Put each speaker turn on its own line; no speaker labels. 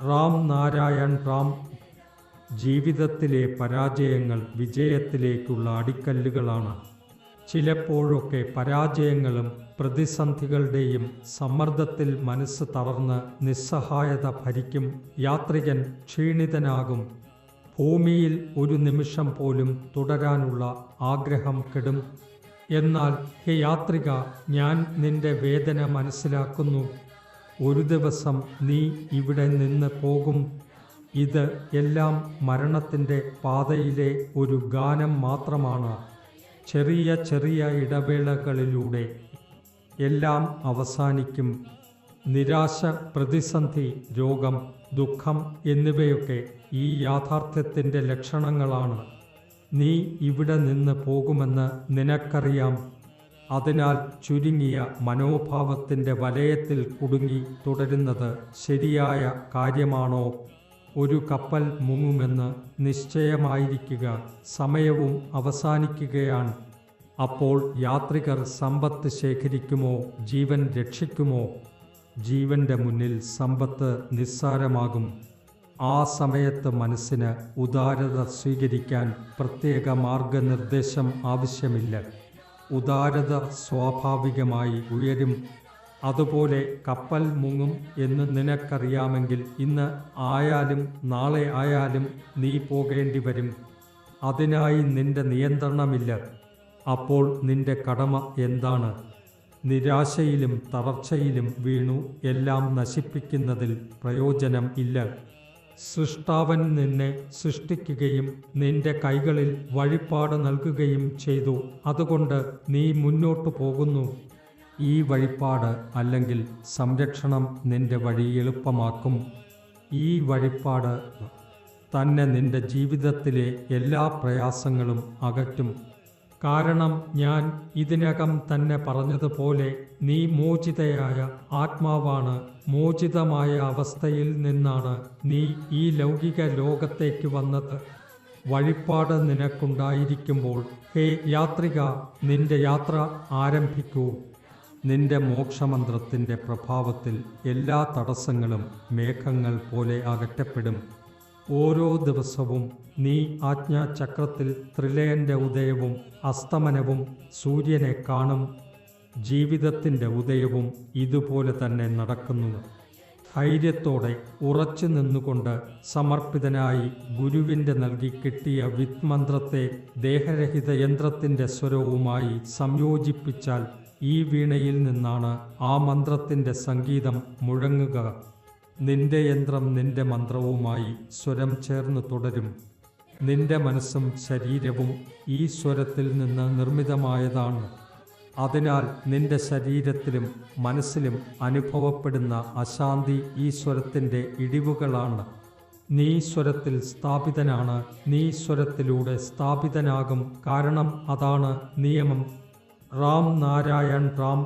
റാം നാരായൺ റാം. ജീവിതത്തിലെ പരാജയങ്ങൾ വിജയത്തിലേക്കുള്ള അടിക്കല്ലുകളാണ്. ചിലപ്പോഴൊക്കെ പരാജയങ്ങളും പ്രതിസന്ധികളുടെയും സമ്മർദ്ദത്തിൽ മനസ്സ് തളർന്ന് നിസ്സഹായത ഭരിക്കും. യാത്രികൻ ക്ഷീണിതനാകും. ഭൂമിയിൽ ഒരു നിമിഷം പോലും തുടരാനുള്ള ആഗ്രഹം കെടും. എന്നാൽ ഹേ യാത്രിക, ഞാൻ നിന്റെ വേദന മനസ്സിലാക്കുന്നു. ഒരു ദിവസം നീ ഇവിടെ നിന്ന് പോകും. ഇത് എല്ലാം മരണത്തിൻ്റെ പാതയിലെ ഒരു ഗാനം മാത്രമാണ്. ചെറിയ ചെറിയ ഇടവേളകളിലൂടെ എല്ലാം അവസാനിക്കും. നിരാശ, പ്രതിസന്ധി, രോഗം, ദുഃഖം എന്നിവയൊക്കെ ഈ യാഥാർത്ഥ്യത്തിൻ്റെ ലക്ഷണങ്ങളാണ്. നീ ഇവിടെ നിന്ന് പോകുമെന്ന് നിനക്കറിയാം. അതിനാൽ ചുരുങ്ങിയ മനോഭാവത്തിൻ്റെ വലയത്തിൽ കുടുങ്ങി തുടരുന്നത് ശരിയായ കാര്യമാണോ? ഒരു കപ്പൽ മുങ്ങുമെന്ന് നിശ്ചയമായിരിക്കുക. സമയവും അവസാനിക്കുകയാണ്. അപ്പോൾ യാത്രികർ സമ്പത്ത് ശേഖരിക്കുമോ, ജീവൻ രക്ഷിക്കുമോ? ജീവൻ്റെ മുന്നിൽ സമ്പത്ത് നിസ്സാരമാകും. ആ സമയത്ത് മനസ്സിന് ഉദാരത സ്വീകരിക്കാൻ പ്രത്യേക മാർഗനിർദ്ദേശം ആവശ്യമില്ല. ഉദാരത സ്വാഭാവികമായി ഉയരും. അതുപോലെ കപ്പൽ മുങ്ങും എന്ന് നിനക്കറിയാമെങ്കിൽ ഇന്ന് ആയാലും നാളെ ആയാലും നീ പോകേണ്ടി വരും. അതിനായി നിന്റെ നിയന്ത്രണമില്ല. അപ്പോൾ നിന്റെ കടമ എന്താണ്? നിരാശയിലും തളർച്ചയിലും വീണു എല്ലാം നശിപ്പിക്കുന്നതിൽ പ്രയോജനം ഇല്ല. സൃഷ്ടാവൻ നിന്നെ സൃഷ്ടിക്കുകയും നിന്റെ കൈകളിൽ വഴിപാട് നൽകുകയും ചെയ്തു. അതുകൊണ്ട് നീ മുന്നോട്ടു പോകുന്നു. ഈ വഴിപാട് അല്ലെങ്കിൽ സംരക്ഷണം നിന്റെ വഴി എളുപ്പമാക്കും. ഈ വഴിപാട് തന്നെ നിന്റെ ജീവിതത്തിലെ എല്ലാ പ്രയാസങ്ങളും അകറ്റും. കാരണം ഞാൻ ഇതിനകം തന്നെ പറഞ്ഞതുപോലെ നീ മോചിതയായ ആത്മാവാണ്. മോചിതമായ അവസ്ഥയിൽ നിന്നാണ് നീ ഈ ലൗകിക ലോകത്തേക്ക് വന്നത്. വഴിപാട് നിനക്കുണ്ടായിരിക്കുമ്പോൾ ഹേ യാത്രിക, നിന്റെ യാത്ര ആരംഭിക്കൂ. നിന്റെ മോക്ഷമന്ത്രത്തിൻ്റെ പ്രഭാവത്തിൽ എല്ലാ തടസ്സങ്ങളും മേഘങ്ങൾ പോലെ അകറ്റപ്പെടും. ഓരോ ദിവസവും നീ ആജ്ഞാചക്രത്തിൽ ത്രിലയൻ്റെ ഉദയവും അസ്തമനവും സൂര്യനെ കാണും. ജീവിതത്തിൻ്റെ ഉദയവും ഇതുപോലെ തന്നെ നടക്കുന്നു. ധൈര്യത്തോടെ ഉറച്ചു നിന്നുകൊണ്ട് സമർപ്പിതനായി ഗുരുവിൻ്റെ നൽകി കിട്ടിയ വിത്മന്ത്രത്തെ ദേഹരഹിത യന്ത്രത്തിൻ്റെ സ്വരവുമായി സംയോജിപ്പിച്ചാൽ ഈ വീണയിൽ നിന്നാണ് ആ മന്ത്രത്തിൻ്റെ സംഗീതം മുഴങ്ങുക. നിന്റെ യന്ത്രം നിന്റെ മന്ത്രവുമായി സ്വരം ചേർന്ന് തുടരും. നിന്റെ മനസ്സും ശരീരവും ഈ സ്വരത്തിൽ നിന്ന് നിർമ്മിതമായതാണ്. അതിനാൽ നിന്റെ ശരീരത്തിലും മനസ്സിലും അനുഭവപ്പെടുന്ന അശാന്തി ഈ സ്വരത്തിൻ്റെ ഇടിവുകളാണ്. നീ സ്വരത്തിൽ സ്ഥാപിതനാണ്. നീ സ്വരത്തിലൂടെ സ്ഥാപിതനാകും. കാരണം അതാണ് നിയമം. റാം നാരായൺ റാം.